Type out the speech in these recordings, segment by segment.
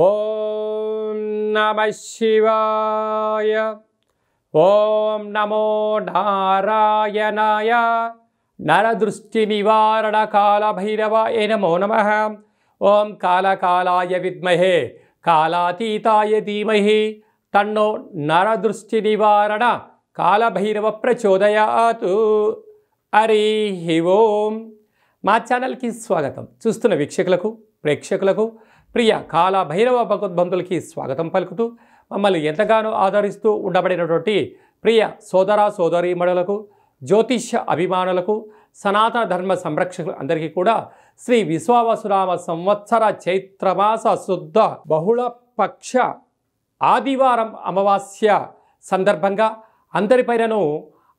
ఓం నమః శివాయ. ఓం నమో నారాయణాయ. నరదృష్టి నివారణ కాళభైరవాయ నమో నమః. ఓం కాళకాలాయ విద్మహే కాళాతీతాయ ధీమహి తన్నో నరదృష్టి నివారణ కాళభైరవ ప్రచోదయాత్. హరి ఓం. మా ఛానల్కి స్వాగతం. చూస్తున్న వీక్షకులకు ప్రేక్షకులకు ప్రియ కాళభైరవ భగవద్బంధులకి స్వాగతం పలుకుతూ మమ్మల్ని ఎంతగానో ఆదరిస్తూ ఉండబడినటువంటి ప్రియ సోదర సోదరీమణులకు జ్యోతిష్య అభిమానులకు సనాతన ధర్మ సంరక్షకులు అందరికీ కూడా శ్రీ విశ్వావసునామ సంవత్సర చైత్రమాస శుద్ధ బహుళపక్ష ఆదివారం అమావాస్య సందర్భంగా అందరిపైనను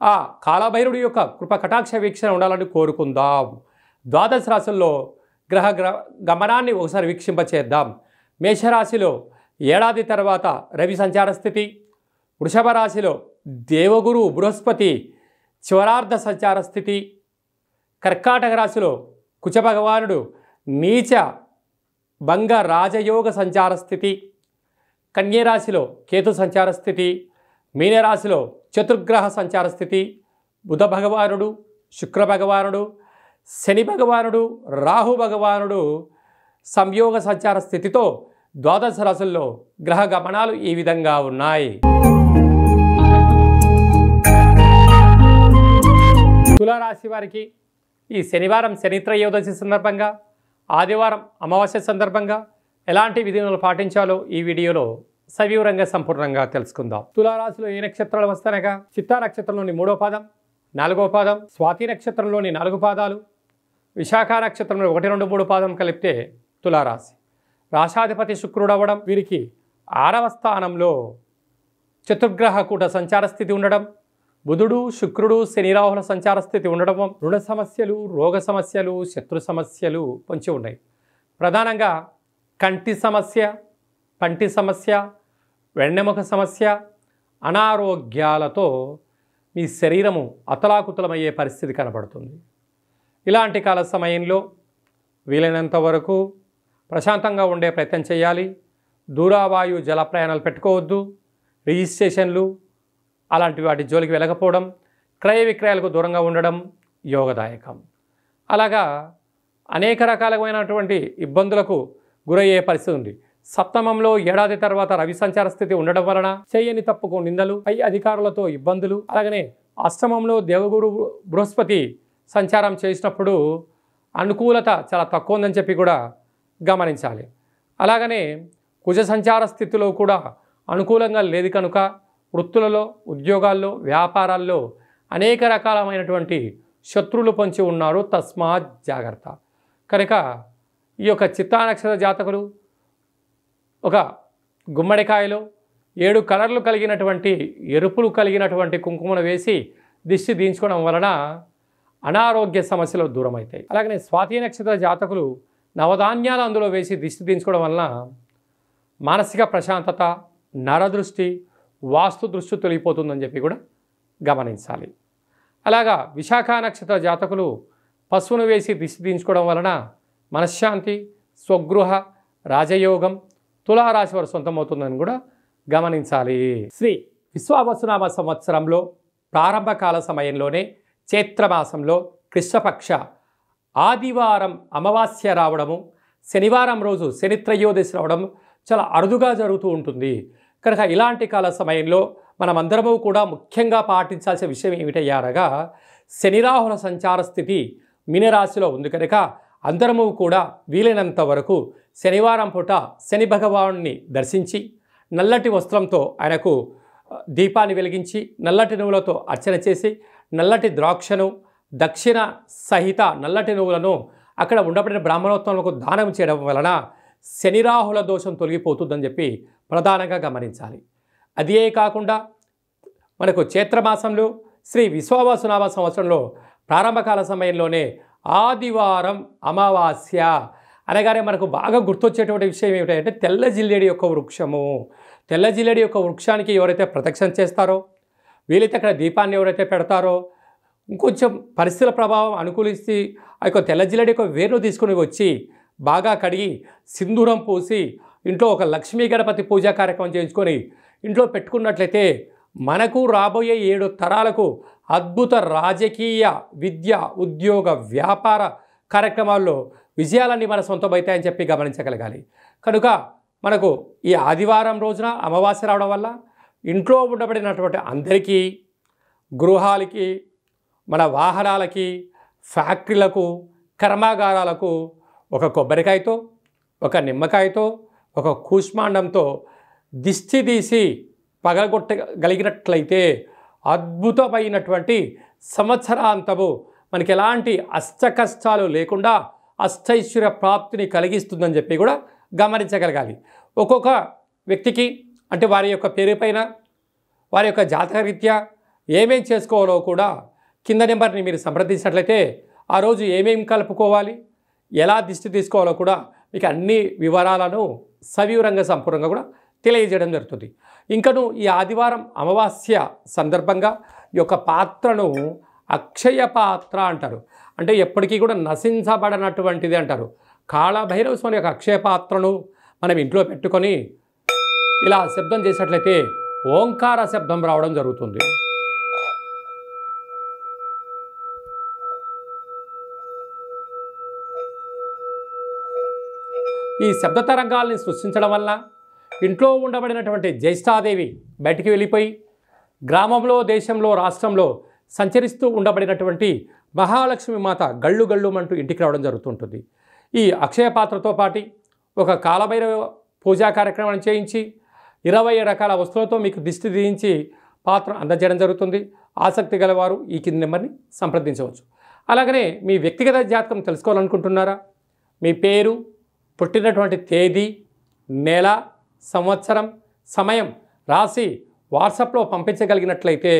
ఆ కాళభైరవుడి యొక్క కృప కటాక్ష వీక్షణ ఉండాలని కోరుకుందాం. ద్వాదశ రాశుల్లో గ్రహ గమనాన్ని ఒకసారి వీక్షింపచేద్దాం. మేషరాశిలో ఏడాది తర్వాత రవి సంచార స్థితి, వృషభ రాశిలో దేవగురు బృహస్పతి చివరార్ధ సంచార స్థితి, కర్కాటక రాశిలో కుచ భగవానుడు నీచ భంగ రాజయోగ సంచార స్థితి, కన్యరాశిలో కేతు సంచార స్థితి, మీనరాశిలో చతుర్గ్రహ సంచార స్థితి, బుధ భగవానుడు శుక్ర భగవానుడు శని భగవానుడు రాహు భగవానుడు సంయోగ సంచార స్థితితో ద్వాదశ రాశుల్లో గ్రహ గమనాలు ఈ విధంగా ఉన్నాయి. తులారాశి వారికి ఈ శనివారం శని త్రయోదశి సందర్భంగా ఆదివారం అమావాస్య సందర్భంగా ఎలాంటి విధులను పాటించాలో ఈ వీడియోలో సవివరంగా సంపూర్ణంగా తెలుసుకుందాం. తులారాశిలో ఏ నక్షత్రాలు వస్తానగా చిత్తా నక్షత్రంలోని 3వ పాదం 4వ పాదం, స్వాతి నక్షత్రంలోని 4 పాదాలు, విశాఖ నక్షత్రంలో 1, 2, 3 పాదం కలిపితే తులారాశి. రాశాధిపతి శుక్రుడు అవ్వడం, వీరికి 6వ స్థానంలో చతుర్గ్రహ కూట సంచార స్థితి ఉండడం, బుధుడు శుక్రుడు శని రాహుల సంచార స్థితి ఉండడం, రుణ సమస్యలు రోగ సమస్యలు శత్రు సమస్యలు పొంచి ఉన్నాయి. ప్రధానంగా కంటి సమస్య, పంటి సమస్య, వెన్నెముక సమస్య, అనారోగ్యాలతో మీ శరీరము అతలాకుతలమయ్యే పరిస్థితి కనబడుతుంది. ఇలాంటి కాల సమయంలో వీలైనంత వరకు ప్రశాంతంగా ఉండే ప్రయత్నం చేయాలి. దూరావాయు జల ప్రయాణాలు పెట్టుకోవద్దు. రిజిస్ట్రేషన్లు అలాంటి వాటి జోలికి వెళ్ళకపోవడం, క్రయ విక్రయాలకు దూరంగా ఉండడం యోగదాయకం. అలాగా అనేక రకాలైనటువంటి ఇబ్బందులకు గురయ్యే పరిస్థితి ఉంది. సప్తమంలో ఏడాది తర్వాత రవి సంచార స్థితి ఉండడం వలన చేయని తప్పుకు నిందలు, పై అధికారులతో ఇబ్బందులు, అలాగనే అష్టమంలో దేవగురు బృహస్పతి సంచారం చేసినప్పుడు అనుకూలత చాలా తక్కువ ఉందని చెప్పి కూడా గమనించాలి. అలాగనే కుజ సంచార స్థితిలో కూడా అనుకూలంగా లేదు కనుక వృత్తులలో, ఉద్యోగాల్లో, వ్యాపారాల్లో అనేక రకాలైనటువంటి శత్రువులు పొంచి ఉన్నారు. తస్మాత్ జాగ్రత్త. కనుక ఈ యొక్క చిత్తా నక్షత్ర జాతకులు ఒక గుమ్మడికాయలో 7 కలర్లు కలిగినటువంటి ఎరుపులు కలిగినటువంటి కుంకుమను వేసి దిష్టి దించుకోవడం వలన అనారోగ్య సమస్యలు దూరం అవుతాయి. అలాగనే స్వాతి నక్షత్ర జాతకులు నవధాన్యాలు అందులో వేసి దిష్టి దించుకోవడం వలన మానసిక ప్రశాంతత, నరదృష్టి, వాస్తు దృష్టి తొలగిపోతుందని చెప్పి కూడా గమనించాలి. అలాగా విశాఖ నక్షత్ర జాతకులు పశువును వేసి దిష్టి దించుకోవడం వలన మనశ్శాంతి, స్వగృహ, రాజయోగం తులారాశి వారు సొంతమవుతుందని కూడా గమనించాలి. శ్రీ విశ్వావసునామ సంవత్సరంలో ప్రారంభకాల సమయంలోనే చైత్రమాసంలో కృష్ణపక్ష ఆదివారం అమావాస్య రావడము, శనివారం రోజు శని త్రయోదశి రావడం చాలా అరుదుగా జరుగుతూ ఉంటుంది. కనుక ఇలాంటి కాల సమయంలో మనమందరము కూడా ముఖ్యంగా పాటించాల్సిన విషయం ఏమిటయ్యారగా శని రాహుల సంచార స్థితి మీనరాశిలో ఉంది కనుక అందరము కూడా వీలైనంత వరకు శనివారం పూట శని భగవానుని దర్శించి నల్లటి వస్త్రంతో ఆయనకు దీపాన్ని వెలిగించి నల్లటి నువ్వులతో అర్చన చేసి నల్లటి ద్రాక్షను దక్షిణ సహిత నల్లటి నువ్వులను అక్కడ ఉండబడిన బ్రాహ్మణోత్తములకు దానం చేయడం వలన శనిరాహుల దోషం తొలగిపోతుందని చెప్పి ప్రధానంగా గమనించాలి. అదే కాకుండా మనకు చైత్రమాసంలో శ్రీ విశ్వావసునామ సంవత్సరంలో ప్రారంభకాల సమయంలోనే ఆదివారం అమావాస్య అనగానే మనకు బాగా గుర్తొచ్చేటువంటి విషయం ఏమిటంటే తెల్ల జిల్లేడి యొక్క వృక్షము. తెల్ల జిల్లేడి యొక్క వృక్షానికి ఎవరైతే ప్రదక్షిణ చేస్తారో, వీలైతే అక్కడ దీపాన్ని ఎవరైతే పెడతారో, ఇంకొంచెం పరిస్థితుల ప్రభావం అనుకూలిస్తే ఆ యొక్క తెల్ల జిల్లేడి యొక్క వేరును తీసుకుని వచ్చి బాగా కడిగి సింధూరం పూసి ఇంట్లో ఒక లక్ష్మీ గణపతి పూజా కార్యక్రమం చేయించుకొని ఇంట్లో పెట్టుకున్నట్లయితే మనకు రాబోయే 7 తరాలకు అద్భుత రాజకీయ, విద్య, ఉద్యోగ, వ్యాపార కార్యక్రమాల్లో విజయాలన్నీ మన సొంతమవుతాయని చెప్పి గమనించగలగాలి. కనుక మనకు ఈ ఆదివారం రోజున అమావాస్య రావడం వల్ల ఇంట్లో ఉండబడినటువంటి అందరికీ, గృహాలకి, మన వాహనాలకి, ఫ్యాక్టరీలకు, కర్మాగారాలకు ఒక కొబ్బరికాయతో, ఒక నిమ్మకాయతో, ఒక కూష్మాండంతో దిష్టి తీసి పగలగొట్టగలిగినట్లయితే అద్భుతమైనటువంటి సంవత్సరాంతము మనకి ఎలాంటి అష్టకష్టాలు లేకుండా అష్టైశ్వర్య ప్రాప్తిని కలిగిస్తుందని చెప్పి కూడా గమనించగలగాలి. ఒక్కొక్క వ్యక్తికి అంటే వారి యొక్క పేరు పైన, వారి యొక్క జాతకరీత్యా ఏమేం చేసుకోవాలో కూడా కింద నెంబర్ని మీరు సంప్రదించినట్లయితే ఆ రోజు ఏమేం కలుపుకోవాలి, ఎలా దిష్టి తీసుకోవాలో కూడా మీకు అన్ని వివరాలను సవివరంగా సంపూర్ణంగా కూడా తెలియజేయడం జరుగుతుంది. ఇంకను ఈ ఆదివారం అమావాస్య సందర్భంగా ఈ యొక్క పాత్రను అక్షయ పాత్ర అంటారు. అంటే ఎప్పటికీ కూడా నశించబడనటువంటిది అంటారు. కాళభైరవ స్వామి యొక్క అక్షయ పాత్రను మనం ఇంట్లో పెట్టుకొని ఇలా శబ్దం చేసినట్లయితే ఓంకార శబ్దం రావడం జరుగుతుంది. ఈ శబ్ద తరంగాల్ని సృష్టించడం వల్ల ఇంట్లో ఉండబడినటువంటి జ్యేష్ఠాదేవి బయటికి వెళ్ళిపోయి గ్రామంలో, దేశంలో, రాష్ట్రంలో సంచరిస్తూ ఉండబడినటువంటి మహాలక్ష్మి మాత గళ్ళు గళ్ళుమంటూ ఇంటికి రావడం జరుగుతుంటుంది. ఈ అక్షయ పాత్రతో పాటు ఒక కాలభైరవ పూజా కార్యక్రమాన్ని చేయించి 20 రకాల వస్తువులతో మీకు దిష్టి తీయించి పాత్ర అందజేయడం జరుగుతుంది. ఆసక్తి గలవారు ఈ కింది నెంబర్ని సంప్రదించవచ్చు. అలాగనే మీ వ్యక్తిగత జాతకం తెలుసుకోవాలనుకుంటున్నారా? మీ పేరు, పుట్టినటువంటి తేదీ, నెల, సంవత్సరం, సమయం రాసి వాట్సాప్లో పంపించగలిగినట్లయితే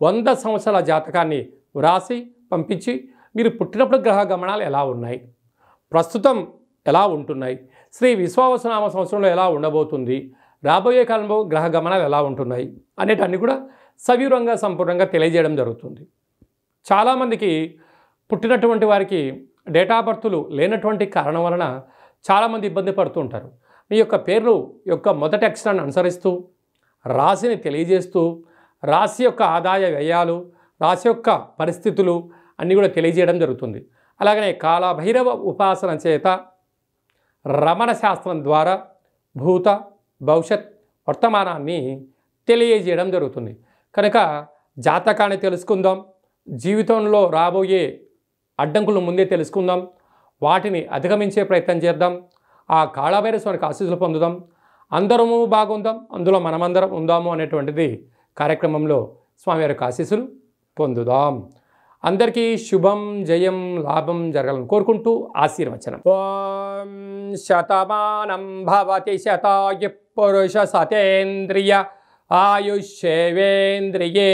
100 సంవత్సరాల జాతకాన్ని వ్రాసి పంపించి మీరు పుట్టినప్పుడు గ్రహ గమనాలు ఎలా ఉన్నాయి, ప్రస్తుతం ఎలా ఉంటున్నాయి, శ్రీ విశ్వావసునామ సంవత్సరంలో ఎలా ఉండబోతుంది, రాబోయే కాలంలో గ్రహ గమనాలు ఎలా ఉంటున్నాయి అనేటన్ని కూడా సవివరంగా సంపూర్ణంగా తెలియజేయడం జరుగుతుంది. చాలామందికి పుట్టినటువంటి వారికి డేటా బర్తులు లేనటువంటి కారణం వలన చాలామంది ఇబ్బంది పడుతూ ఉంటారు. మీ యొక్క పేర్లు యొక్క మొదటి అక్షరాన్ని అనుసరిస్తూ రాశిని తెలియజేస్తూ రాశి యొక్క ఆదాయ వ్యయాలు, రాశి యొక్క పరిస్థితులు అన్నీ కూడా తెలియజేయడం జరుగుతుంది. అలాగనే కాలభైరవ ఉపాసన చేత రమణ శాస్త్రం ద్వారా భూత, భవిష్యత్, వర్తమానాన్ని తెలియజేయడం జరుగుతుంది. కనుక జాతకాన్ని తెలుసుకుందాం, జీవితంలో రాబోయే అడ్డంకులు ముందే తెలుసుకుందాం, వాటిని అధిగమించే ప్రయత్నం చేద్దాం, ఆ కాళభైరవ స్వామికి ఆశీస్సులు పొందుదాం, అందరము బాగుందాం, అందులో మనమందరం ఉందాము అనేటువంటిది కార్యక్రమంలో స్వామివారి ఆశీస్సులు పొందుదాం. అందరికీ శుభం, జయం, లాభం జరగాలని కోరుకుంటూ ఆశీర్వచనం. ఓం శతమానం భవతి శతాయు పురుష సతేంద్రియ ఆయుష్యేవేంద్రియే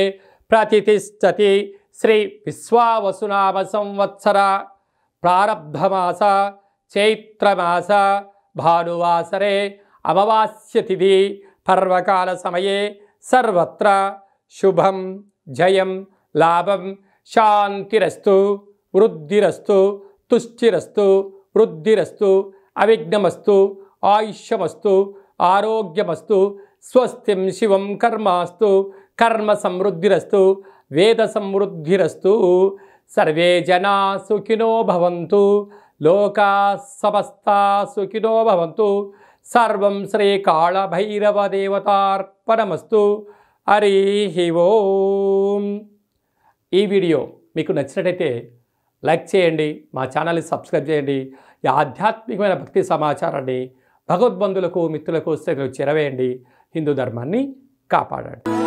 ప్రతిష్టతి. శ్రీ విశ్వావసునామ సంవత్సర ప్రారబ్ధమాస చైత్రమాస భానువాసరే అమావాస్య తిథి పర్వకాల సమయే సర్వత్ర శుభం, జయం, లాభం, శాంతిరస్తు, వృద్ధిరస్తు, తుష్టిరస్తు, వృద్ధిరస్తు, అవిఘ్నమస్తు, ఆయుష్యమస్తు, ఆరోగ్యమస్తు, స్వస్తిం శివం కర్మాస్తు, కర్మ సమృద్ధిరస్తు, వేద సమృద్ధిరస్తు. సర్వే జనా సుఖినో భవంతు, లోకా సమస్తా సుఖినో భవంతు. సర్వం శ్రీ కాళభైరవ దేవతార్పణమస్తు. హరి ఓం. ఈ వీడియో మీకు నచ్చినట్టయితే లైక్ చేయండి, మా ఛానల్ని సబ్స్క్రైబ్ చేయండి. ఈ ఆధ్యాత్మికమైన భక్తి సమాచారాన్ని భగవద్బంధులకు, మిత్రులకు చేరవేయండి. హిందూ ధర్మాన్ని కాపాడండి.